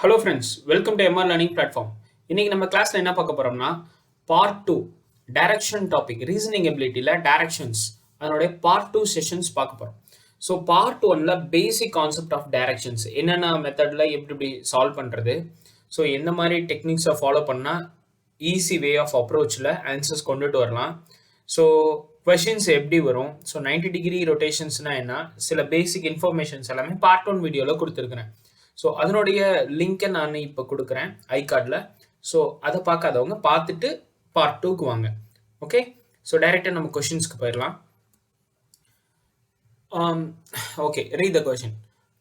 Hello friends, welcome to MR learning platform. இன்னைக்கு நம்ம கிளாஸ்ல என்ன பார்க்க போறோம்னா பார்ட் 2 டைரக்ஷன் டாபிக் ரீசனிங் எபிலிட்டியில் டைரக்ஷன்ஸ் அதனுடைய பார்ட் 2 செஷன்ஸ் பார்க்க போறோம். ஸோ பார்ட் 1ல பேசிக் கான்செப்ட் ஆஃப் டைரக்ஷன்ஸ் என்னென்ன மெத்தடில் எப்படி சால்வ் பண்ணுறது, ஸோ எந்த மாதிரி டெக்னிக்ஸை ஃபாலோ பண்ணால் ஈஸி வே ஆஃப் அப்ரோச்சில் ஆன்சர்ஸ் கொண்டுட்டு வரலாம், ஸோ கொஷின்ஸ் எப்படி வரும், ஸோ 90 டிகிரி ரொட்டேஷன்ஸ்னா என்ன, சில பேசிக் இன்ஃபர்மேஷன்ஸ் எல்லாமே பார்ட் 1 வீடியோவில் கொடுத்துருக்குறேன். ஸோ அதனுடைய லிங்கை நான் இப்போ கொடுக்குறேன் ஐகார்டில். ஸோ அதை பார்க்காதவங்க பார்த்துட்டு பார்ட் 2க்கு வாங்க. ஓகே, ஸோ டைரெக்டாக நம்ம கொஷின்ஸ்க்கு போயிடலாம். Okay, read the question.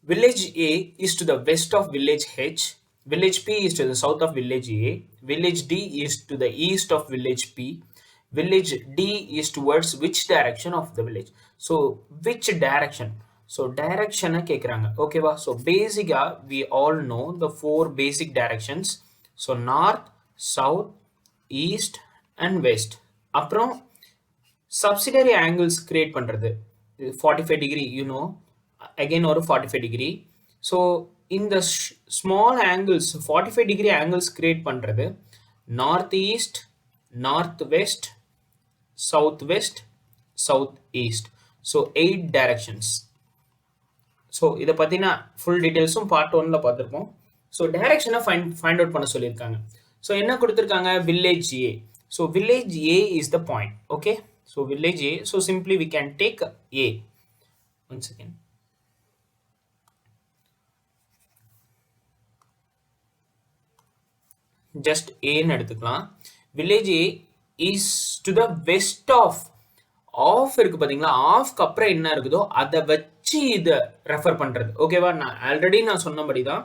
Village A is to the west of village H. Village P is to the south of village A. Village D is to the east of village P. Village D is towards which direction of the village? So which direction? So direction கேக்குறாங்க. ஓகேவா? So basically we all know the four basic directions. So north, south, east and west. அப்புறம் subsidiary angles create பண்றது 45 degree, you know, again ஒரு 45 degree. So இந்த small angles 45 degree angles create பண்றது northeast, northwest, southwest, southeast. So 8 directions. So இதை பற்றின full டீட்டெயில்ஸும் part 1ல பார்த்துருப்போம். So டைரக்ஷனை find out பண்ண சொல்லியிருக்காங்க. ஸோ என்ன கொடுத்துருக்காங்க? Village A. So village A is the point. Okay, so village A. So simply we can take A. One second. Just ஏன்னு எடுத்துக்கலாம். Village A is to the west of இருக்கு பார்த்தீங்களா, ஆஃப்க்கு அப்புறம் என்ன இருக்குதோ அதை வச்சு இதை ரெஃபர் பண்ணுறது. ஓகேவா? நான் சொன்னபடி தான்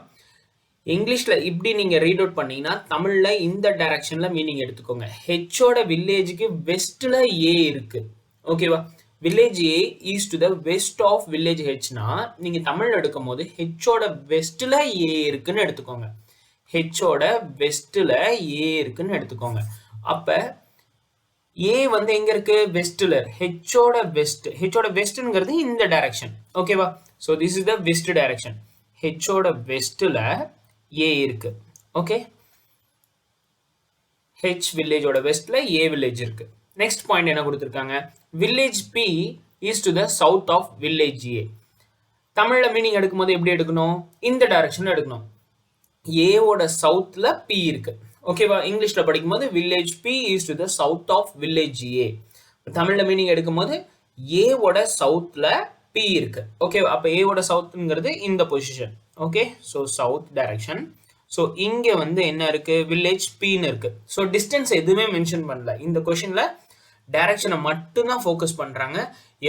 இங்கிலீஷில் இப்படி நீங்கள் ரீட் அவுட் பண்ணீங்கன்னா தமிழில் இந்த டைரக்ஷனில் மீனிங் எடுத்துக்கோங்க. ஹெச்சோட வில்லேஜுக்கு வெஸ்ட்டில் ஏ இருக்குது. ஓகேவா? Village A is to the west of village ஹெச்னா நீங்கள் தமிழ் எடுக்கும் போது ஹெச்சோட வெஸ்ட்டில் ஏ இருக்குன்னு எடுத்துக்கோங்க. ஹெச்சோட வெஸ்ட்டில் ஏ இருக்குன்னு எடுத்துக்கோங்க. அப்போ ஏ வந்து எங்க இருக்கு? வெஸ்ட்ல. ஹெச்சோட வெஸ்ட்ங்கிறது இந்த டைரக்ஷன். ஓகேவா? So this is the west direction. ஹெச்சோட வெஸ்ட்ல ஏ இருக்கு. ஓகே, ஹெச் வில்லேஜோட வெஸ்ட்ல ஏ வில்லேஜ் இருக்கு. நெக்ஸ்ட் பாயிண்ட் என்ன கொடுத்துருக்காங்க? Village B is to the south of village A. தமிழ்ல மீனிங் எடுக்கும் போது எப்படி எடுக்கணும்? இந்த டைரக்ஷன்ல எடுக்கணும். ஏவோட சவுத்ல பி இருக்கு. ஓகேவா? இங்கிலீஷ்ல படிக்கும்போது village B is to the south of village A. தமிழ்ல மீனிங் எடுக்கும்போது ஏவோட சவுத்ல பி இருக்கு. ஓகேவா? அப்ப ஏவோட சவுத்ங்கிறது இந்த position. Okay, so south direction. So இங்க வந்து என்ன இருக்கு? வில்லேஜ் பின்னு இருக்கு. ஸோ டிஸ்டன்ஸ் எதுவுமே மென்ஷன் பண்ணல இந்த கொஸ்டின்ல. டைரக்ஷனை மட்டும்தான் ஃபோக்கஸ் பண்றாங்க,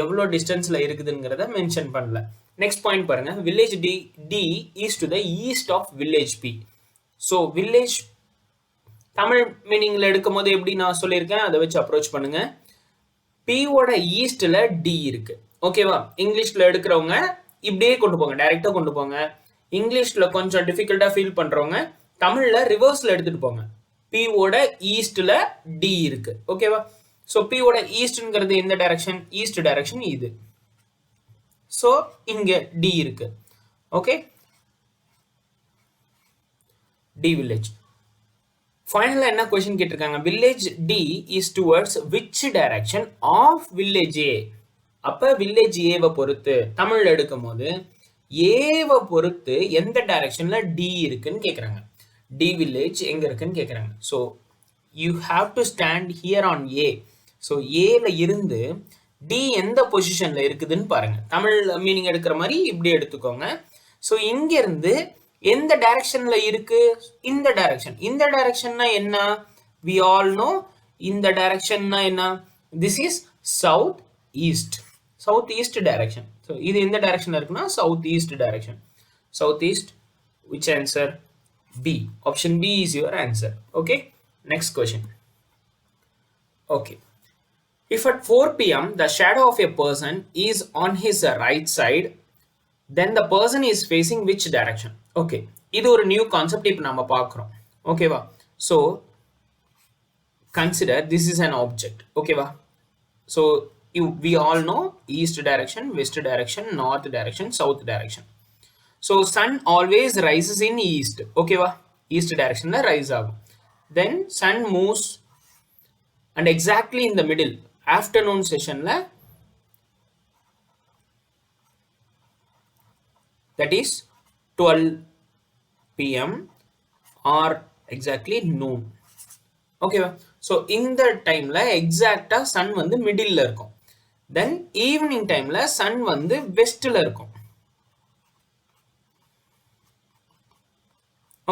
எவ்வளோ டிஸ்டன்ஸ்ல இருக்குதுங்கிறத மென்ஷன் பண்ணல. நெக்ஸ்ட் பாயிண்ட் பாருங்க. Village D is to the east of village B. So village தமிழ் மீனிங்ல எடுக்கும் போது எப்படி நான் சொல்லியிருக்கேன் அதை வச்சு அப்ரோச் பண்ணுங்க. பியோட ஈஸ்ட்ல டி இருக்கு. ஓகேவா? இங்கிலீஷ்ல எடுக்கிறவங்க இப்படியே கொண்டு போங்க, டைரக்டா கொண்டு போங்க. இங்கிலீஷ்ல கொஞ்சம் டிஃபிகல்ட்டா ஃபீல் பண்றவங்க தமிழ்ல ரிவர்ஸ்ல எடுத்துட்டு போங்க. பியோட ஈஸ்ட்ல டி இருக்கு. ஓகேவா? ஸோ பியோட ஈஸ்ட்ங்கிறது எந்த டைரக்ஷன்? ஈஸ்ட் டைரக்ஷன் இது. ஸோ இங்க டி இருக்கு. Okay, D village. ஃபைனலாக என்ன கொஸ்டின் கேட்டிருக்காங்க? Village D is towards which direction of village A. அப்போ வில்லேஜ் ஏவை பொறுத்து தமிழ் எடுக்கும் போது ஏவை பொறுத்து எந்த டைரக்ஷன்ல டி இருக்குன்னு கேட்குறாங்க. டி வில்லேஜ் எங்க இருக்குன்னு கேட்குறாங்க. So you have to stand here on a. So ஏல இருந்து டி எந்த பொசிஷன்ல இருக்குதுன்னு பாருங்க. தமிழ் மீனிங் எடுக்கிற மாதிரி இப்படி எடுத்துக்கோங்க. ஸோ இங்க இருந்து எந்த டைரக்ஷன்ல இருக்கு? இந்த டைரக்ஷன். இந்த டைரக்ஷன்னா என்ன? we all know இந்த டைரக்ஷன்னா என்ன? this is south east, south east direction. so இது எந்த டைரக்ஷன்ல இருக்குன்னா south east direction. south east. which answer? B. option B is your answer. okay, next question. okay, if at 4 p.m. the shadow of a person is on his right side, then the person is facing which direction? Okay, இது ஒரு new concept இப்போ நம்ம பார்க்குறோம். ஓகேவா? So consider this is an object. ஓகேவா? So we all know east direction, west direction, north direction, south direction. So sun always rises in east. Okay va? East direction la rise agum. Then sun moves and exactly in the middle afternoon session la, that is 12 p.m. or exactly noon. Okay va? So in the time la exact sun வந்து middle la இருக்கும். Then evening time la sun வந்து west la இருக்கும்.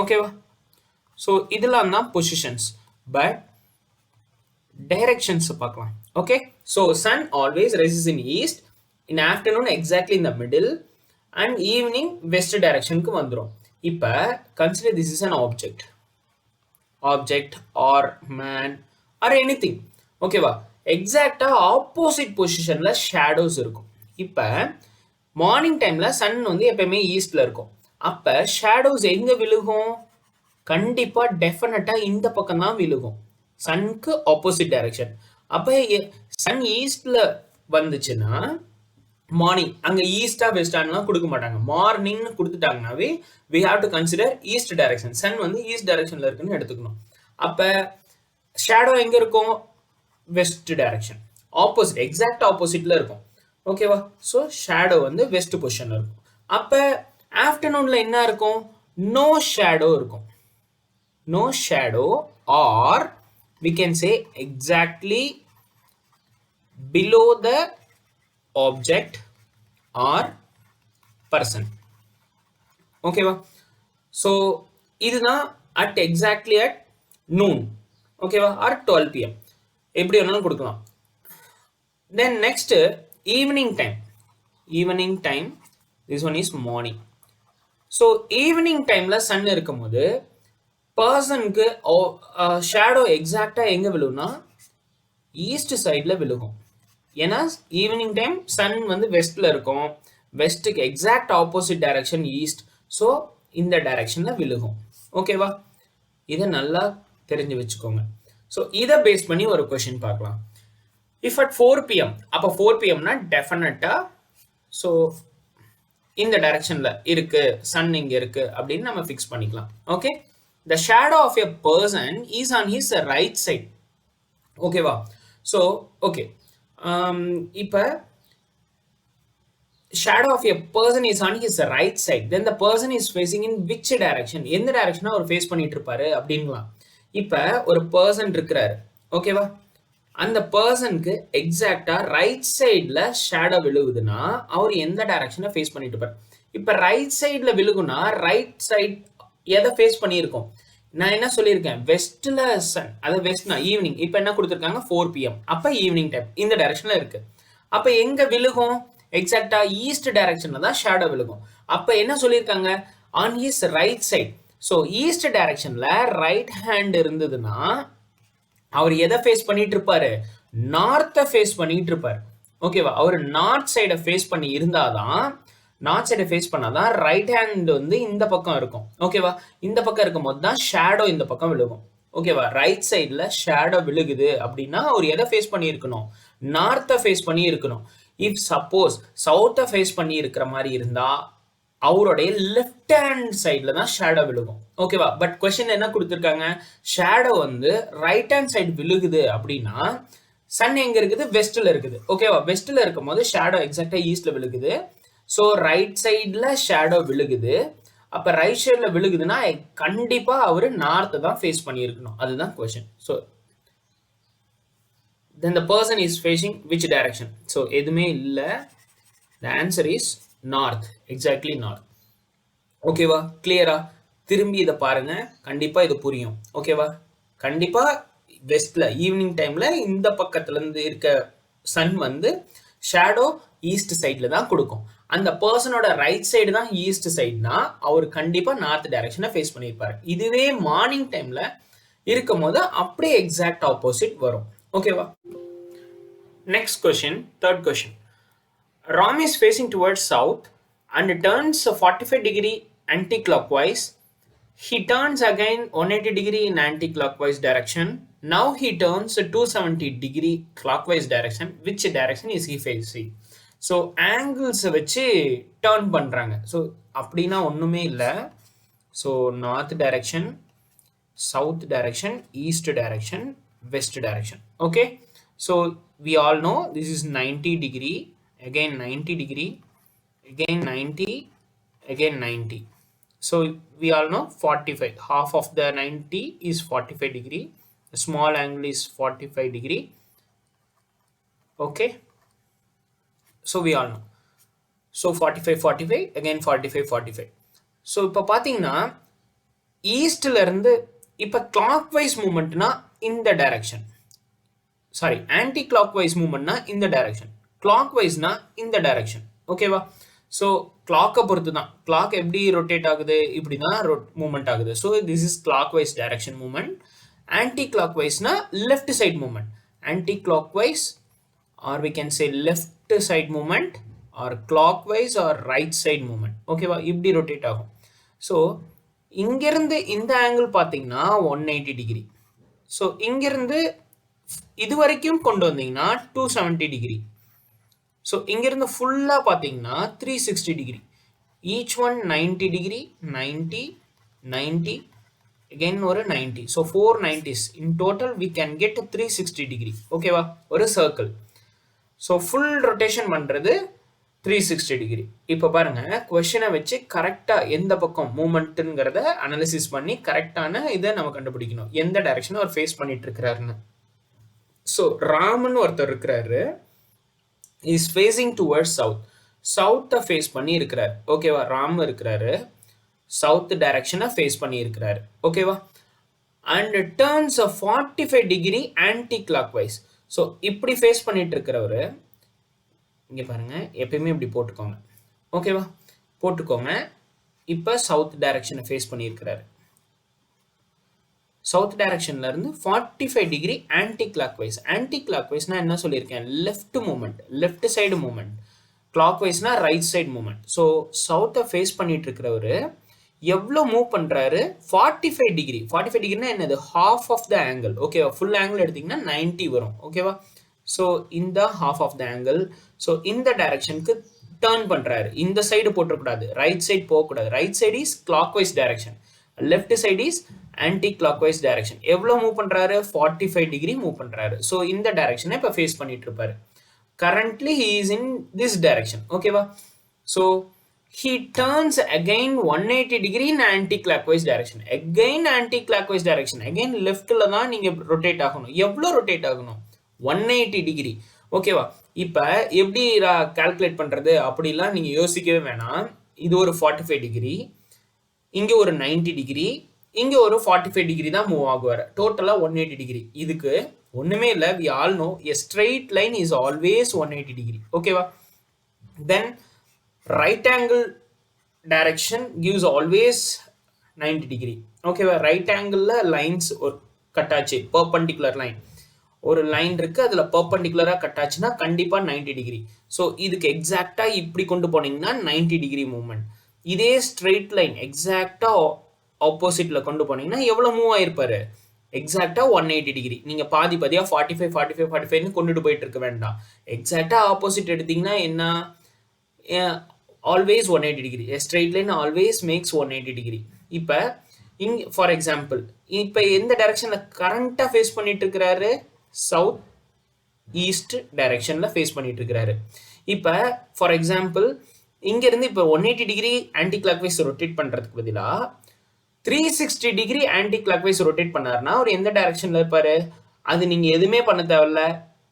Okay va? So இதெல்லாம் தான் positions, but directions பார்க்கலாம். Okay, so sun always rises in east, in afternoon exactly in the middle, and evening west direction க்கு வந்துரும். இப்ப consider this is an object or man or anything. Okay வா? எக்ஸாக்டா opposite பொசிஷன்ல shadows இருக்கும். இப்ப morning டைம்ல சன் வந்து எப்பயுமே ஈஸ்ட்ல இருக்கும். அப்ப ஷேடோஸ் எங்க விழுகும்? கண்டிப்பா டெஃபினட்டா இந்த பக்கம் தான் விழுகும். சன்க்கு ஆப்போசிட் டைரக்ஷன். அப்ப சன் ஈஸ்ட்ல வந்துச்சுன்னா மார்னிங் அங்க ஈஸ்டா வெஸ்டான்லாம் கொடுக்க மாட்டாங்க. மார்னிங்னு கொடுத்துட்டாங்கனாவே we have to consider east direction. Sun வந்து ஈஸ்ட் டைரக்ஷன்ல இருக்குன்னு எடுத்துக்கணும். அப்ப ஷேடோ எங்க இருக்கும்? வெஸ்ட் டைரக்ஷன், ஆப்போசிட், எக்ஸாக்ட் ஆப்போசிட்ல இருக்கும். ஓகேவா? ஸோ ஷேடோ வந்து வெஸ்ட் பொசிஷன்ல இருக்கும். அப்ப ஆஃப்டர்நூன்ல என்ன இருக்கும்? நோ ஷேடோ இருக்கும். No shadow, or we can say exactly below the object or person. Okay va? So இதுதான் at exactly at noon. Okay va? Or 12 p.m. எப்படி வேணாலும் கொடுக்கலாம். Then next evening time. Evening time, this one is morning. So evening timeல sun இருக்கும்போது பர்சனுக்கு shadow எக்ஸாக்டா எங்க விழுகும்னா east சைட்ல விழுகும். ஏன்னா ஈவினிங் டைம் சன் வந்து வெஸ்ட்ல இருக்கும். வெஸ்ட்டுக்கு exact opposite direction east. So இந்த டைரக்ஷன்ல விழுகும். ஓகேவா? இதை நல்லா தெரிஞ்சு வச்சுக்கோங்க. ஸோ இதை பேஸ் பண்ணி ஒரு கொஸ்டின் பார்க்கலாம். If at 4 p.m. அப்போ 4 p.m.னா டெஃபினட்டா ஸோ இந்த டைரக்ஷன்ல இருக்கு, சன் இங்க இருக்கு அப்படின்னு நம்ம ஃபிக்ஸ் பண்ணிக்கலாம். Okay, the shadow of a person is on his right side. Okay va? So okay, இப்ப shadow of a person is on his right side, then the person is facing in which direction? எந்த டைரக்ஷனா அவர் face பண்ணிட்டு இருப்பாரு அப்படிங்கலாம். இப்ப ஒரு person இருக்கிறாரு. ஓகேவா? அந்த பர்சனுக்கு எக்ஸாக்டா ரைட் சைட்ல ஷேடோ விழுகுதுன்னா அவர் எந்த டைரக்ஷனை ஃபேஸ் பண்ணிட்டு இருப்பாரு? இப்ப ரைட் சைட்ல விழுகுனா ரைட் சைட் எதை ஃபேஸ் பண்ணியிருக்கோம்? நான் என்ன சொல்லியிருக்கேன்? வெஸ்ட்ல சன், அது வெஸ்ட்னா ஈவினிங். இப்போ என்ன கொடுத்துருக்காங்க? 4 p.m. அப்போ ஈவினிங் டைம் இந்த டைரக்ஷன்ல இருக்கு. அப்போ எங்க விழுகும்? எக்ஸாக்டா ஈஸ்ட் டைரக்ஷன்ல தான் ஷேடோ விழுகும். அப்போ என்ன சொல்லியிருக்காங்க? On his right side. So east டைரக்ஷன்ல ரைட் ஹேண்ட் இருந்ததுன்னா அவர் எதை ஃபேஸ் பண்ணிட்டு இருப்பாரு? நார்த்தை ஃபேஸ் பண்ணிட்டு இருப்பாரு. ஓகேவா? அவர் நார்த் சைடை ஃபேஸ் பண்ணி இருந்தாதான், நார்த் சைடை ஃபேஸ் பண்ணாதான் ரைட் ஹேண்ட் வந்து இந்த பக்கம் இருக்கும். ஓகேவா? இந்த பக்கம் இருக்கும் போது தான் ஷேடோ இந்த பக்கம் விழுகும். ஓகேவா? ரைட் சைடில் ஷேடோ விழுகுது அப்படின்னா அவர் எதை ஃபேஸ் பண்ணி இருக்கணும்? நார்த்தை ஃபேஸ் பண்ணி இருக்கணும். இஃப் சப்போஸ் சவுத்தை ஃபேஸ் பண்ணி இருக்கிற மாதிரி இருந்தா அவருடைய லெஃப்ட் ஹேண்ட் சைடில் தான் ஷேடோ விழுகும். ஓகேவா? பட் கொஸ்டின் என்ன கொடுத்துருக்காங்க? ஷேடோ வந்து ரைட் ஹேண்ட் சைடு விழுகுது அப்படின்னா சன் எங்க இருக்குது? வெஸ்ட்ல இருக்குது. ஓகேவா? வெஸ்ட்ல இருக்கும் போது ஷேடோ எக்ஸாக்டா ஈஸ்ட்ல விழுகுது. ஸோ ரைட் சைடில் ஷேடோ விழுகுது. அப்போ ரைட் சைடில் விழுகுதுன்னா கண்டிப்பாக அவர் நார்த்தை தான் ஃபேஸ் பண்ணியிருக்கணும். அதுதான் question. So then the person is facing which direction? So எதுவுமே இல்லை. The answer is north, exactly north. ஓகேவா? கிளியரா? திரும்பி இதை பாருங்க, கண்டிப்பாக இது புரியும். ஓகேவா? கண்டிப்பாக வெஸ்ட்ல ஈவினிங் டைம்ல இந்த பக்கத்துல இருந்து இருக்க சன் வந்து ஷேடோ ஈஸ்ட் சைட்ல தான் கொடுக்கும். அந்த பர்சனோட ரைட் சைடு தான் ஈஸ்ட் சைட்னா அவர் கண்டிப்பா நார்த் டைரக்ஷனை ஃபேஸ் பண்ணியிருப்பாரு. இதுவே மார்னிங் டைம்ல இருக்கும் போது அப்படியே எக்ஸாக்ட் ஆப்போசிட் வரும். ஓகேவா? Next question, third question. Ram is facing towards south and turns 45 degree anti-clockwise. He turns again 180 degree in anti-clockwise direction. Now he turns 270 degree clockwise direction. Which direction is he facing? So ஆங்கிள்ஸை வச்சு turn பண்ணுறாங்க. So அப்படின்னா ஒன்றுமே இல்லை. So north direction, south direction, east direction, west direction. Okay, so we all know this is 90 degree, again 90 degree, again 90, again 90. So we all know 45, half of the 90 is 45 degree, the small angle is 45 degree. Okay, so we all know, so 45 45, again 45 45. So இப்போ பார்த்தீங்கன்னா ஈஸ்ட்ல இருந்து இப்போ clock வைஸ் மூமெண்ட்னா இந்த டைரக்ஷன், sorry ஆன்டி clock வைஸ் மூமெண்ட்னா இந்த டைரக்ஷன், கிளாக் வைஸ்னா இந்த டைரக்ஷன். ஓகேவா? ஸோ கிளாக்கை பொறுத்து தான், கிளாக் எப்படி ரொட்டேட் ஆகுது இப்படி தான் மூமெண்ட் ஆகுது. So this is clock wise direction movement. Anti கிளாக் வைஸ்னா left side movement, anti clock wise or we can say left side movement or clock wise or right side movement. ஓகேவா? இப்படி rotate ஆகும். So இங்கிருந்து இந்த angle பார்த்தீங்கன்னா 180 degree. So இங்கிருந்து இது வரைக்கும் கொண்டு வந்தீங்கன்னா 270 டிகிரி. ஸோ இங்கிருந்து ஃபுல்லாக பார்த்தீங்கன்னா 360 degree. Each one 90 degree, 90 90 again ஒரு 90. So 4 90s in total we can get 360 degree. ஓகேவா? ஒரு சர்க்கிள். ஸோ ஃபுல் ரொட்டேஷன் பண்ணுறது 360 டிகிரி. இப்போ பாருங்க, கொஸ்டினை வச்சு கரெக்டாக எந்த பக்கம் மூமெண்ட்டுங்கிறத அனாலிசிஸ் பண்ணி கரெக்டான இதை நம்ம கண்டுபிடிக்கணும், எந்த டைரக்ஷனை அவர் ஃபேஸ் பண்ணிட்டு இருக்கிறாருன்னு. ஸோ ராமன் ஒருத்தர் இருக்கிறாரு, இஸ் ஃபேஸிங் டுவர்ட்ஸ் சவுத், சவுத்தை ஃபேஸ் பண்ணி இருக்கிறார். ஓகேவா? ராம் இருக்கிறாரு, சவுத் டைரக்ஷனை ஃபேஸ் பண்ணி இருக்கிறாரு. ஓகேவா? And turns 45 degree anti clock wise. So இப்படி ஃபேஸ் பண்ணிட்டு இருக்கிறவர் இங்கே பாருங்க, எப்பயுமே இப்படி போட்டுக்கோங்க. ஓகேவா? போட்டுக்கோங்க. இப்போ சவுத் டைரக்ஷனை ஃபேஸ் பண்ணியிருக்கிறாரு. சவுத் டைரக்ஷன்ல இருந்து 45 டிகிரி ஆன்டி கிளாக் வைஸ். ஆன்டி கிளாக் வைஸ்னா என்ன சொல்லியிருக்கேன்? Left movement, left side movement. கிளாக் வைஸ்னா ரைட் சைடு மூமெண்ட். ஸோ சவுத்தை ஃபேஸ் பண்ணிட்டு இருக்கிறவரு எவ்வளோ மூவ் பண்ணுறாரு? 45 டிகிரி. 45 டிகிரினா என்னது? Half of the angle. ஓகேவா? ஃபுல் ஆங்கிள் எடுத்தீங்கன்னா 90 வரும். ஓகேவா? ஸோ இந்த half of the angle. So இந்த டைரக்ஷனுக்கு டேர்ன் பண்ணுறாரு. இந்த சைடு போட்டக்கூடாது, ரைட் சைடு போகக்கூடாது. Right side is clock wise direction, left side is anti clock wise direction. எவ்வளோ மூவ் பண்ணுறாரு? 45 டிகிரி மூவ் பண்ணுறாரு. ஸோ இந்த டைரக்ஷனை இப்போ ஃபேஸ் பண்ணிட்டு இருப்பாரு. Currently he is in this direction. ஓகேவா? So he turns again 180 degree in anti-clockwise direction. Again anti-clockwise direction. Again leftல தான் நீங்க ரொட்டேட் ஆகணும். எவ்வளோ ரொட்டேட் ஆகணும்? 180 டிகிரி. ஓகேவா? இப்போ எப்படி கால்குலேட் பண்ணுறது அப்படிலாம் நீங்கள் யோசிக்கவே வேணாம். இது ஒரு 45 டிகிரி, இங்கே ஒரு 90 டிகிரி, இங்கே ஒரு 45 டிகிரி தான் மூவ் ஆகுவார். டோட்டலாக 180 டிகிரி. இதுக்கு ஒன்றுமே இல்லை. We all know a straight line is always 180 degree. ஓகேவா? Then right angle direction gives always 90 degree. ஓகேவா? ரைட் ஆங்கிளில் லைன்ஸ் ஒரு கட்டாச்சு, பர்பண்டிகுலர் லைன் ஒரு லைன் இருக்கு, அதில் பர்பண்டிகுலராக கட்டாச்சுன்னா கண்டிப்பாக 90 டிகிரி. ஸோ இதுக்கு எக்ஸாக்டாக இப்படி கொண்டு போனீங்கன்னா 90 டிகிரி மூவ்மெண்ட். இதே ஸ்ட்ரெயிட் லைன் எக்ஸாக்டாக ஆப்போசிட்டில் கொண்டு போனீங்கன்னா எவ்வளோ மூவ் ஆயிருப்பாரு? எக்ஸாக்டாக 180 டிகிரி. நீங்கள் பாதி பாதியாக 45 45 45ன்னு கொண்டுட்டு போயிட்டு இருக்க வேண்டாம். எக்ஸாக்டாக ஆப்போசிட் எடுத்தீங்கன்னா என்ன? always 180 degree. A straight line always makes 180 degree. இப்போ ஃபார் எக்ஸாம்பிள் இப்போ எந்த டைரக்ஷனில் கரண்ட்டாக ஃபேஸ் பண்ணிட்டு இருக்கிறாரு? சவுத் ஈஸ்ட் டைரக்ஷனில் ஃபேஸ் பண்ணிட்டு இருக்கிறாரு. இப்போ ஃபார் எக்ஸாம்பிள் இங்கேருந்து இப்போ 180 degree anti clock wise rotate பண்ணுறதுக்கு பதிலாக 360 degree anti clock wise rotate பண்ணாருன்னா அவர் எந்த டைரக்ஷனில் இருப்பார்? அது நீங்கள் எதுவுமே பண்ண தேவையில்ல.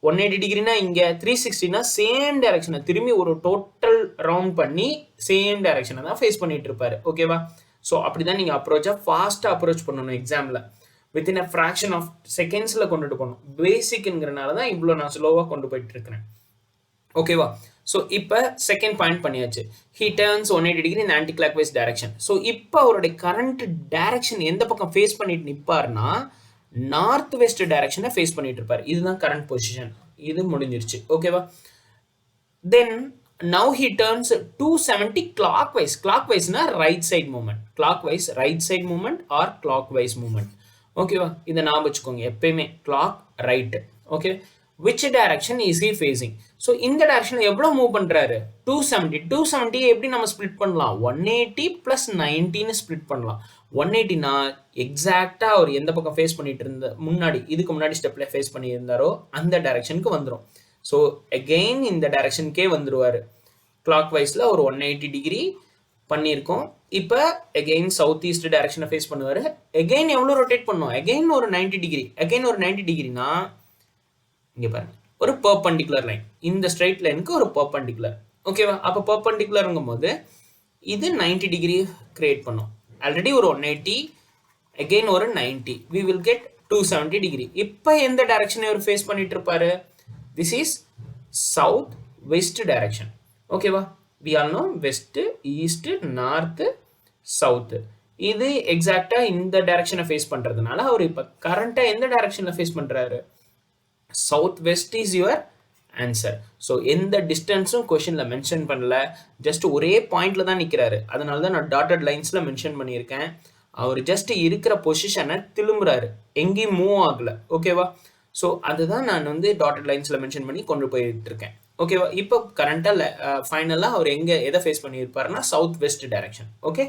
180 டிகிரினா இங்கே, 360னா சேம் டைரக்ஷனை திரும்பி ஒரு டோட்டல் ரவுண்ட் பண்ணி சேம் டைரக்ஷனை தான் ஃபேஸ் பண்ணிட்டு இருப்பாரு. ஓகேவா? ஸோ அப்படி தான் நீங்கள் ஃபாஸ்ட்டாக அப்ரோச் பண்ணணும். எக்ஸாமில் வித்தின் அ ஃப்ராக்ஷன் ஆஃப் செகண்ட்ஸில் கொண்டுட்டு போகணும். பேசிக்ங்கிறனால தான் இவ்வளோ நான் ஸ்லோவாக கொண்டு போயிட்டு இருக்கிறேன். ஓகேவா? ஸோ இப்போ செகண்ட் பாயிண்ட் பண்ணியாச்சு. He turns 180 degree in anti clock wise direction. So இப்போ அவருடைய கரண்ட் டைரக்ஷன் எந்த பக்கம் ஃபேஸ் பண்ணிட்டு நிற்பார்னா நார்த் வெஸ்ட் டைரக்ஷனை ஃபேஸ் பண்ணிட்டு இருப்பார். இதுதான் கரண்ட் பொசிஷன். இது முடிஞ்சிருச்சு. ஓகேவா? Then now he turns 270 clockwise. கிளாக் வைஸ்னா right side movement. Clockwise right side movement or clockwise movement. ஓகேவா? இதை ஞாபகம் வச்சுக்கோங்க எப்பயுமே. Clock right. Okay. which direction is he facing? So இந்த டைரக்ஷன்ல எவ்வளவு மூவ் பண்றாரு? 270 எப்படி நம்ம ஸ்ப்ளிட் பண்ணலாம்? 180 plus 90 ன்னு ஸ்ப்ளிட் பண்ணலாம். 180 னா எக்ஸாக்ட்டா அவர் எந்த பக்கம் ஃபேஸ் பண்ணிட்டு இருந்த இதுக்கு முன்னாடி ஸ்டெப்ல ஃபேஸ் பண்ணி இருந்தாரோ அந்த டைரக்ஷனுக்கு வந்துரும். ஸோ அகெயின் இந்த டைரக்ஷனுக்கே வந்துருவாரு. கிளாக் வைஸ்ல ஒரு 180 டிகிரி பண்ணியிருக்கோம். இப்போ அகெயின் சவுத் ஈஸ்ட் டைரக்ஷனை ஃபேஸ் பண்ணுவாரு. அகெயின் எவ்வளோ ரொட்டேட் பண்ணும்? அகெயின் ஒரு 90 டிகிரி. அகெயின் ஒரு 90 டிகிரினா இங்க பாருங்க ஒரு பெர்பெண்டிகுலர் லைன். இந்த ஸ்ட்ரைட் லைனுக்கு ஒரு பெர்பெண்டிகுலர். ஓகேவா? அப்போ பெர்பெண்டிகுலர்ங்கும் போது இது 90 டிகிரி கிரியேட் பண்ணும். ஆல்ரெடி ஒரு 180 அகெயின் ஒரு 90 we will get 270 டிகிரி. இப்போ எந்த டைரக்ஷனை இவர் ஃபேஸ் பண்ணிட்டு இருப்பாரு? This is south west direction. ஓகேவா? we all know west, east, north, south. இது எக்ஸாக்ட்டா இந்த டைரக்ஷனை ஃபேஸ் பண்றதுனால அவர் இப்போ கரண்டா எந்த டைரக்ஷன்ல ஃபேஸ் பண்றாரு? South west is your answer. So எந்த டிஸ்டன்ஸும் கொஷின்ல மென்ஷன் பண்ணல, ஜஸ்ட் ஒரே பாயிண்ட்ல தான் நிற்கிறாரு. அதனால தான் நான் டாட்டட் லைன்ஸ்ல மென்ஷன் பண்ணியிருக்கேன். அவர் ஜஸ்ட் இருக்கிற பொசிஷனை திரும்புறாரு, எங்கேயும் மூவ் ஆகல. ஓகேவா? ஸோ அதுதான் நான் டாட்டட் லைன்ஸ்ல மென்ஷன் பண்ணி கொண்டு போயிட்டு இருக்கேன். ஓகேவா? இப்போ கரண்டா ஃபைனலா அவர் எதை ஃபேஸ் பண்ணியிருப்பாருன்னா south west direction. Okay,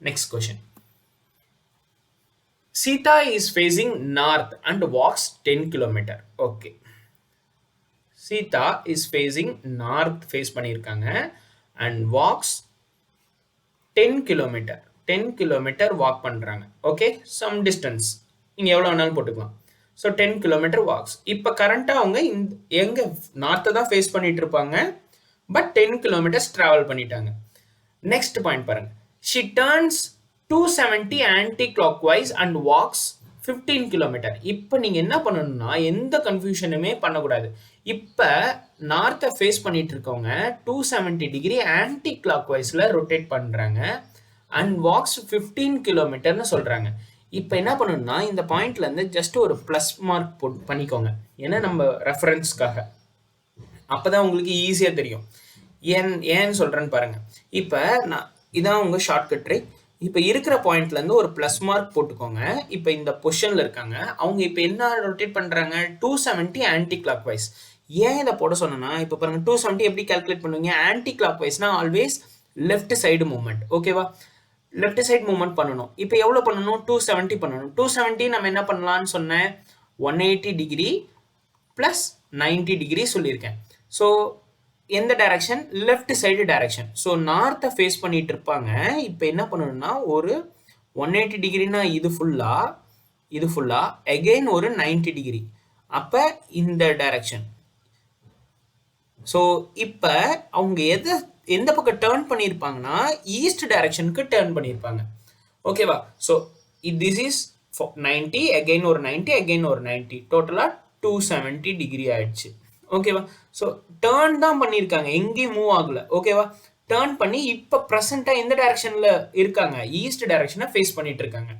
next question. Sita is facing north and walks 10 km. Okay. Sita is facing north face பண்ணியிருக்காங்க and walks 10 km. 10 km walk பண்றாங்க. Okay, some distance. நீங்க எவ்வளவு வேணாலும் போட்டுக்கலாம். So 10 km walks. இப்போ கரண்டா அவங்க எங்க நார்த்தை தான் ஃபேஸ் பண்ணிட்டு இருப்பாங்க, பட் 10 km டிராவல் பண்ணிட்டாங்க. நெக்ஸ்ட் பாயிண்ட் பாருங்க. She turns 270 anti-clockwise and walks 15 km. இப்போ நீங்க என்ன பண்ணணும்னா எந்த கன்ஃபியூஷனுமே பண்ணக்கூடாது. இப்போ நார்த்தை ஃபேஸ் பண்ணிட்டு இருக்கவங்க 270 டிகிரி ஆன்டி கிளாக்வைஸ்ல ரொட்டேட் பண்றாங்க அண்ட் வாக்ஸ் 15 கிலோமீட்டர்னு சொல்றாங்க. இப்போ என்ன பண்ணணும்னா இந்த பாயிண்ட்ல இருந்து ஜஸ்ட் ஒரு பிளஸ் மார்க் பண்ணிக்கோங்க, ஏன்னா நம்ம ரெஃபரன்ஸ்க்காக. அப்பதான் உங்களுக்கு ஈஸியா தெரியும். ஏன்னு சொல்றேன்னு பாருங்க. இப்போ நான் இதான் உங்க ஷார்ட்கட் ட்ரிக். இப்போ இருக்கிற பாயிண்ட்ல இருந்து ஒரு பிளஸ் மார்க் போட்டுக்கோங்க. இப்போ இந்த பொசிஷன்ல இருக்காங்க, அவங்க இப்போ என்ன ரொட்டேட் பண்றாங்க? 270 ஆன்டி கிளாக் வைஸ். ஏன் இதை போட சொன்னா, இப்போ பாருங்க 270 எப்படி கால்குலேட் பண்ணுவீங்க? ஆன்டி கிளாக் வைஸ்னா ஆல்வேஸ் லெஃப்ட் சைடு மூவ்மெண்ட். ஓகேவா? லெஃப்ட் சைடு மூவ்மெண்ட் பண்ணணும். இப்போ எவ்வளோ பண்ணணும்? 270 பண்ணணும். 270 நம்ம என்ன பண்ணலாம்னு சொன்னேன்? 180 டிகிரி பிளஸ் 90 டிகிரி சொல்லியிருக்கேன். ஸோ எந்த டைரக்ஷன்? Left side direction. ஸோ நார்த்தை ஃபேஸ் பண்ணிட்டு இருப்பாங்க. இப்போ என்ன பண்ணணும்னா ஒரு 180 டிகிரினா இது ஃபுல்லா அகெயின் ஒரு 90 டிகிரி. அப்போ இந்த டைரக்ஷன். ஸோ இப்போ அவங்க எந்த பக்கம் டேர்ன் பண்ணியிருப்பாங்கன்னா ஈஸ்ட் டைரக்ஷனுக்கு டேர்ன் பண்ணியிருப்பாங்க. ஓகேவா? ஸோ திஸ் இஸ் 90 அகெயின் ஒரு 90 அகெயின் ஒரு 90 டோட்டலாக 270 டிகிரி ஆயிடுச்சு. ஓகேவா? ஸோ டேர்ன் தான் பண்ணியிருக்காங்க, எங்கேயும் மூவ் ஆகல. ஓகேவா? டேர்ன் பண்ணி இப்போ ப்ரெசென்ட்டாக எந்த டைரக்ஷனில் இருக்காங்க? ஈஸ்ட் டைரக்ஷனை ஃபேஸ் பண்ணிட்டு இருக்காங்க.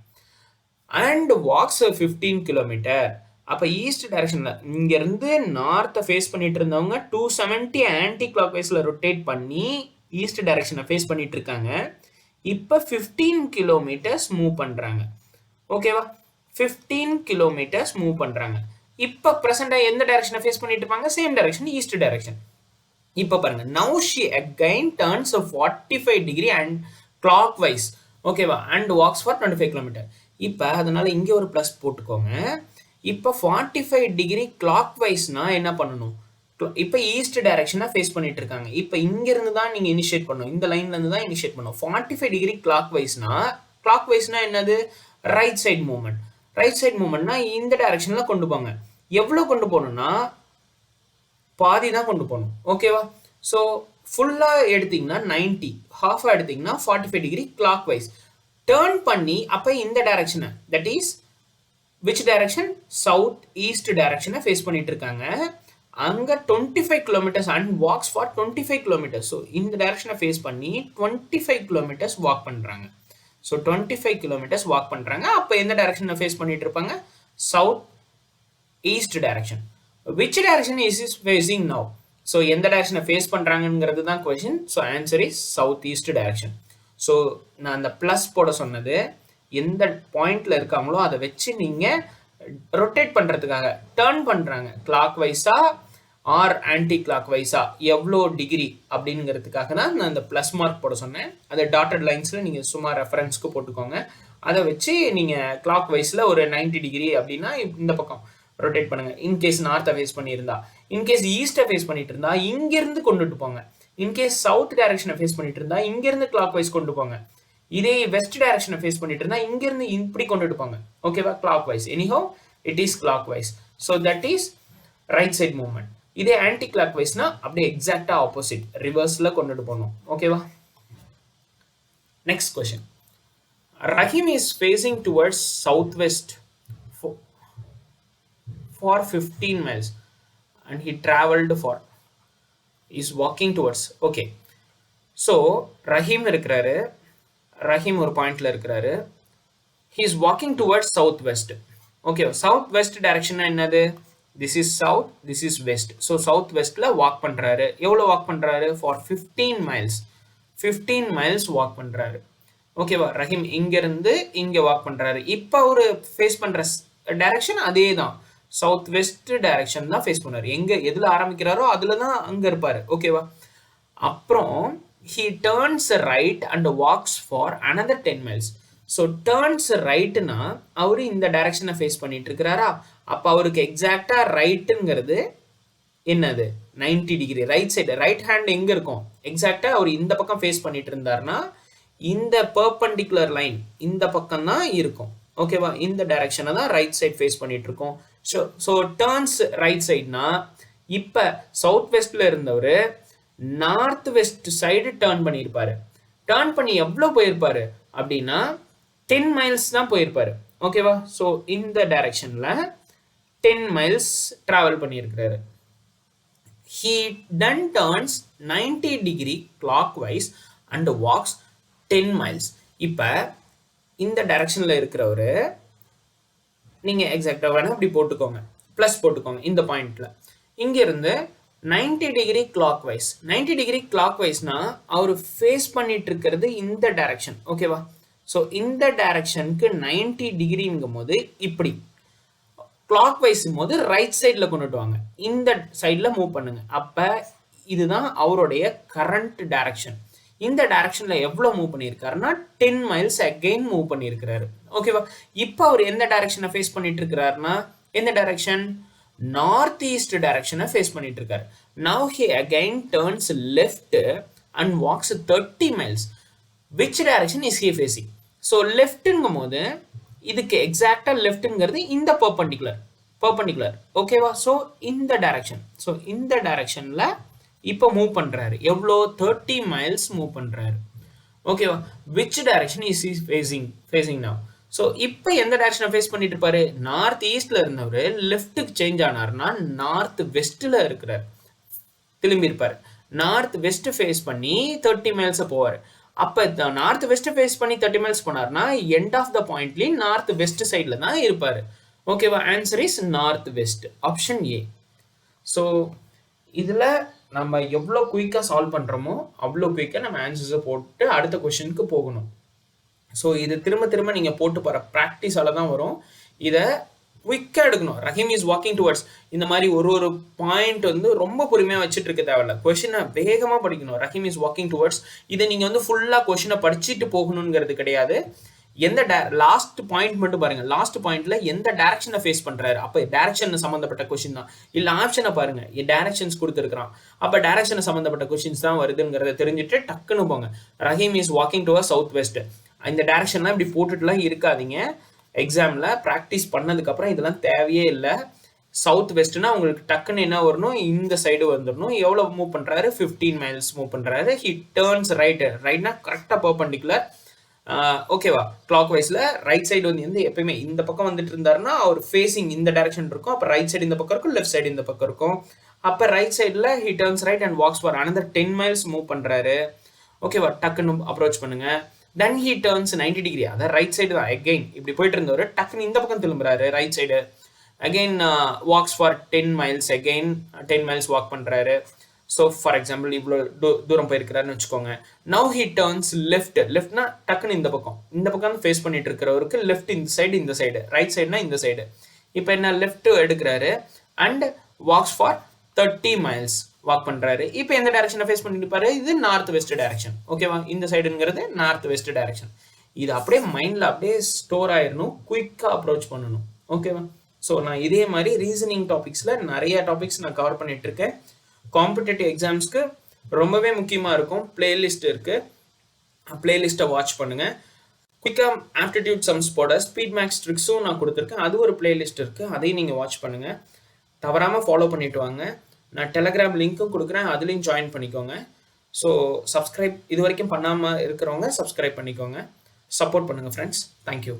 And walks 15 kilometre. அப்போ ஈஸ்ட் டைரக்ஷனில் இங்கேருந்து நார்த்தை ஃபேஸ் பண்ணிட்டு இருந்தவங்க 270 ஆன்டி கிளாக் வைஸில் ரொட்டேட் பண்ணி ஈஸ்ட் டைரக்ஷனை ஃபேஸ் பண்ணிட்டு இருக்காங்க. இப்போ 15 கிலோமீட்டர்ஸ் மூவ் பண்ணுறாங்க. ஓகேவா? 15 கிலோமீட்டர்ஸ் மூவ் பண்ணுறாங்க. இப்போ ப்ரெசென்ட்டா எந்த டைரக்ஷனை ஃபேஸ் பண்ணிட்டு இருப்பாங்க? Same direction, east direction. இப்போ பாருங்க, now she again turns 45 degree and clockwise. ஓகேவா? And walks for 25 kilometre. இப்போ அதனால இங்கே ஒரு ப்ளஸ் போட்டுக்கோங்க. இப்போ 45 டிகிரி கிளாக் வைஸ்னா என்ன பண்ணணும்? இப்போ ஈஸ்ட் டைரக்ஷனை ஃபேஸ் பண்ணிட்டு இருக்காங்க. இப்போ இங்கிருந்து தான் நீங்க இனிஷியேட் பண்ணணும், இந்த லைன்ல இருந்து தான் இனிஷியேட் பண்ணணும். 45 டிகிரி கிளாக் வைஸ்னா என்னது? Right side movement. Right side மூவ்மெண்ட்னா இந்த டைரக்ஷன்ல கொண்டு போங்க. எவ்வளவு கொண்டு போகணும்னா பாதி தான் கொண்டு போகணும். ஓகேவா? ஸோ ஃபுல்லா எடுத்தீங்கன்னா 90, ஹாஃபா எடுத்தீங்கன்னா 45 டிகிரி கிளாக் வைஸ் டேர்ன் பண்ணி அப்போ இந்த டைரக்ஷனை, that is which direction? South east டைரக்ஷனை ஃபேஸ் பண்ணிட்டு இருக்காங்க. அங்கே 25 kilometres and walks for 25 kilometres. So இந்த டைரக்ஷனை ஃபேஸ் பண்ணி 25 கிலோமீட்டர்ஸ் வாக் பண்ணுறாங்க. ஸோ 25 கிலோமீட்டர்ஸ் வாக் பண்ணுறாங்க. அப்போ எந்த டைரக்ஷனை ஃபேஸ் பண்ணிட்டு இருப்பாங்க? South east direction. Which direction is facing now? So எந்த டைரக்ஷனை ஃபேஸ் பண்ணுறாங்கிறது தான் question. So answer is south east direction. So நான் அந்த ப்ளஸ் போட சொன்னது, எந்த பாயிண்ட்ல இருக்காங்களோ அதை வச்சு நீங்கள் ரொட்டேட் பண்றதுக்காக டர்ன் பண்றாங்க கிளாக் வைஸா ஆர் ஆன்டி கிளாக் வைஸா எவ்வளோ டிகிரி அப்படிங்கிறதுக்காக தான் நான் இந்த ப்ளஸ் மார்க் போட சொன்னேன். அதை டாட்டட் லைன்ஸில் நீங்கள் சும்மா ரெஃபரன்ஸ்க்கு போட்டுக்கோங்க. அதை வச்சு நீங்கள் கிளாக் வைஸில் ஒரு 90 டிகிரி அப்படின்னா இந்த பக்கம் ரொட்டேட் பண்ணுங்க. இன்கேஸ் நார்த்தை ஃபேஸ் பண்ணியிருந்தா, இன்கேஸ் ஈஸ்ட்டை ஃபேஸ் பண்ணிட்டு இருந்தா இங்கேருந்து கொண்டுட்டு போங்க. இன்கேஸ் சவுத் டைரக்ஷனை ஃபேஸ் பண்ணிட்டு இருந்தா இங்கேருந்து கிளாக் வைஸ் கொண்டு போங்க. இதே வெஸ்ட் டைரக்ஷனை ஃபேஸ் பண்ணிட்டு இருந்தா இங்கேருந்து இப்படி கொண்டுட்டு போங்க. ஓகேவா? Clockwise. Anyhow it is clock wise. So that is right side movement. இதே ஆன்டி கிளாக் வைஸ்னா அப்படியே எக்ஸாக்டா ஆப்போசிட் ரிவர்ஸ்ல கொண்டுட்டு போகணும். ஓகேவா? Next question. Rahim is facing towards southwest for 15 miles and he traveled for is walking towards. Okay, so Rahim இருக்கிறாரு, ரஹீம் ஒரு பாயிண்ட்ல இருக்கிறாரு. he is walking towards southwest. okay, southwest direction என்னது? this is south, this is west. so southwestல walk பண்றாரு. எவ்வளவு walk பண்றாரு? for 15 miles. 15 miles walk பண்றாரு. ஓகேவா? ரஹீம் இங்க இருந்து இங்க வாக் பண்றாரு. இப்ப அவரு ஃபேஸ் பண்ற டைரக்ஷன் அதே தான், சவுத் வெஸ்ட் டைரக்ஷன் தான் ஃபேஸ் பண்ணாரு. எங்க எதுல ஆரம்பிக்கிறாரோ அதுல தான் அங்க இருப்பாரு. ஓகேவா? அப்புறம் he turns right and walks for another 10 miles. So turns ரைட்னா அவரு இந்த டைரக்ஷனை ஃபேஸ் பண்ணிட்டு இருக்கிறாரா? அப்ப அவருக்கு எக்ஸாக்டா ரைட்டுங்கிறது என்னது? 90 degree. Right side, right hand எங்க இருக்கும்? எக்ஸாக்டா அவர் இந்த பக்கம் ஃபேஸ் பண்ணிட்டு இருந்தாருன்னா இந்த பெர்பெண்டிகுலர் லைன் இந்த பக்கம் தான் இருக்கும். ஓகேவா? இந்த டைரக்ஷனை தான் ரைட் சைட் ஃபேஸ் பண்ணிட்டு இருக்கோம். ஸோ டர்ன்ஸ் ரைட் சைட்னா இப்ப சவுத் வெஸ்ட்ல இருந்தவர் நார்த் வெஸ்ட் சைடு டர்ன் பண்ணியிருப்பாரு. டர்ன் பண்ணி எவ்வளோ போயிருப்பாரு அப்படின்னா 10 மைல்ஸ் தான் போயிருப்பாரு. ஓகேவா? ஸோ இந்த டைரக்ஷன்ல 10 மைல்ஸ் டிராவல் பண்ணியிருக்கிறாரு. he then turns 90 degree clockwise and walks 10 miles. இப்போ இந்த டைரக்ஷன்ல இருக்கிறவரு நீங்க எக்ஸாக்டா வேணா அப்படி போட்டுக்கோங்க, பிளஸ் போட்டுக்கோங்க இந்த பாயிண்ட்ல. இங்க இருந்து 90 டிகிரி கிளாக் வைஸ். 90 டிகிரி கிளாக் வைஸ்னா அவர் ஃபேஸ் பண்ணிட்டு இருக்கிறது இந்த டைரக்ஷன். ஓகேவா? ஸோ இந்த டைரக்ஷனுக்கு 90 டிகிரிங்கும் போது இப்படி கிளாக் வைஸ் போது ரைட் சைட்ல கொண்டுட்டு வாங்க, இந்த சைட்ல மூவ் பண்ணுங்க. அப்ப இதுதான் அவருடைய கரண்ட் டைரக்ஷன். இந்த டைரக்ஷன்ல எவ்வளவு மூவ் பண்ணியிருக்காருன்னா 10 மைல்ஸ் அகைன் மூவ் பண்ணியிருக்கிறாரு. ஓகேவா? இப்போ அவர் எந்த டைரக்ஷனை ஃபேஸ் பண்ணிட்டு இருக்கிறாருன்னா எந்த டைரக்ஷன்? நார்த் ஈஸ்ட் டைரக்ஷனை ஃபேஸ் பண்ணிட்டு இருக்காரு. Now he again turns left and walks 30 miles. Which direction is he facing? So லெஃப்ட்ங்கும் போது இதுக்கு எக்ஸாக்டா லெஃப்ட்ங்கிறது இந்த பெர்பெண்டிகுலர். ஓகேவா? ஸோ இந்த டைரக்ஷன். ஸோ இந்த டைரக்ஷன்ல இப்போ மூவ் பண்றாரு. எவ்வளோ? 30 மைல்ஸ் மூவ் பண்றாரு. ஓகேவா? Which direction is he facing now? So இப்போ எந்த டைரக்ஷனை ஃபேஸ் பண்ணிட்டு இருப்பாரு? நார்த் ஈஸ்ட்ல இருந்தவர் லெஃப்ட்டுக்கு சேஞ்ச் ஆனார்னா நார்த் வெஸ்ட்ல இருக்கிறார், திரும்பி இருப்பாரு. நார்த் வெஸ்ட் ஃபேஸ் பண்ணி 30 மைல்ஸ் போவார். அப்ப நார்த் வெஸ்ட் ஃபேஸ் பண்ணி 30 மைல்ஸ் போனார்னா எண்ட் ஆஃப் த பாயிண்ட்லயும் நார்த் வெஸ்ட் சைட்ல தான் இருப்பாரு. ஓகேவா? Answer is north west, option A. So இதுல நம்ம எவ்வளோ குயிக்கா சால்வ் பண்றோமோ அவ்வளோ குயிக்கா நம்ம ஆன்சர்ஸை போட்டு அடுத்த கொஸ்டினுக்கு போகணும். ஸோ இது திரும்ப திரும்ப நீங்க போட்டு போற ப்ராக்டிஸால தான் வரும். இதை குயிக்கா எடுக்கணும். ரஹீம் இஸ் வாக்கிங் டுவர்ட்ஸ், இந்த மாதிரி ஒரு பாயிண்ட் வந்து ரொம்ப பொறுமையா வச்சுட்டு இருக்க தேவையில்ல. கொஸ்டினை வேகமா படிக்கணும். ரஹீம் இஸ் வாக்கிங் டுவர்ட்ஸ், இதை நீங்க வந்து ஃபுல்லா கொஸ்டினை படிச்சுட்டு போகணுங்கிறது கிடையாது. எந்த லாஸ்ட் பாயிண்ட் மட்டும் பாருங்க. லாஸ்ட் பாயிண்ட்ல எந்த டைரக்ஷனை ஃபேஸ் பண்றாரு, அப்ப டைரக்ஷன் சம்பந்தப்பட்ட கொஸ்டின் தான். இல்ல ஆப்ஷனை பாருங்க, டைரக்ஷன்ஸ் கொடுத்துருக்கான், அப்ப டைரக்ஷன் சம்பந்தப்பட்ட கொஸ்டின்ஸ் தான் வருதுங்கிறத தெரிஞ்சுட்டு டக்குன்னு போங்க. Rahim is walking towards south west, இந்த டைரக்ஷன்லாம் இப்படி போட்டுட்டுலாம் இருக்காதீங்க. எக்ஸாம்ல ப்ராக்டிஸ் பண்ணதுக்கு அப்புறம் இதெல்லாம் தேவையே இல்லை. சவுத் வெஸ்ட்னா உங்களுக்கு டக்குன்னு என்ன வரணும்? இந்த சைடு வந்துடணும். எவ்வளவு மூவ் பண்றாரு? 15 மைல்ஸ் மூவ் பண்றாரு. He turns right. ரைட்னா கரெக்டா பெர்பெண்டிகுலர். ஓகேவா? கிளாக் வைஸ்ல ரைட் சைடு வந்து எப்பயுமே இந்த பக்கம் வந்துட்டு இருந்தாருன்னா அவர் ஃபேசிங் இந்த டைரக்ஷன் இருக்கும். அப்ப ரைட் சைடு இந்த பக்கம் இருக்கும், லெஃப்ட் சைடு இந்த பக்கம் இருக்கும். அப்ப ரைட் சைடுல he turns right and walks for another 10 miles move பண்றாரு. ஓகேவா? டக்குன்னு அப்ரோச் பண்ணுங்க. then he turns 90 டிகிரி, அதான் ரைட் சைடு தான். அகைன் இப்படி போயிட்டு இருந்தவர் டக்குன்னு இந்த பக்கம் திரும்புறாரு, right side. Again walks for 10 miles, again 10 miles walk பண்றாரு. ஸோ ஃபார் எக்ஸாம்பிள் இவ்வளோ தூரம் போயிருக்கிறாருன்னு வச்சுக்கோங்க. Now he turns left. லெஃப்ட்னா டக்குன்னு இந்த பக்கம் ஃபேஸ் பண்ணிட்டு இருக்கிறவருக்கு லெஃப்ட் இந்த சைடு, ரைட் சைடுனா இந்த சைடு. இப்போ என்ன லெஃப்ட் எடுக்கிறாரு and walks for 30 miles walk பண்றாரு. இப்போ எந்த டைரக்ஷனை ஃபேஸ் பண்ணிட்டு இருப்பாரு? இது நார்த் வெஸ்ட் டைரக்ஷன். ஓகேவா? இந்த சைடுங்கிறது நார்த் வெஸ்ட் டைரக்ஷன். இது அப்படியே மைண்ட்ல அப்படியே ஸ்டோர் ஆயிடணும், குயிக்கா அப்ரோச் பண்ணணும். ஓகேவா? ஸோ நான் இதே மாதிரி ரீசனிங் டாபிக்ஸ்ல நிறைய டாபிக்ஸ் நான் கவர் பண்ணிட்டு இருக்கேன். காம்படிட்டிவ் எக்ஸாம்ஸ்க்கு ரொம்பவே முக்கியமா இருக்கும். பிளேலிஸ்ட் இருக்கு, பிளேலிஸ்ட்டை வாட்ச் பண்ணுங்க. குயிக்காக ஆப்டிடியூட் சம்ஸ் போட ஸ்பீட் மேக்ஸ் ட்ரிக்ஸும் நான் கொடுத்துருக்கேன். அது ஒரு பிளேலிஸ்ட் இருக்குது, அதையும் நீங்கள் வாட்ச் பண்ணுங்கள். தவறாமல் ஃபாலோ பண்ணிட்டு வாங்க. நான் டெலகிராம் லிங்க்கும் கொடுக்குறேன், அதுலேயும் ஜாயின் பண்ணிக்கோங்க. ஸோ சப்ஸ்கிரைப் இது வரைக்கும் பண்ணாமல் இருக்கிறவங்க சப்ஸ்கிரைப் பண்ணிக்கோங்க. சப்போர்ட் பண்ணுங்கள் ஃப்ரெண்ட்ஸ். தேங்க்யூ.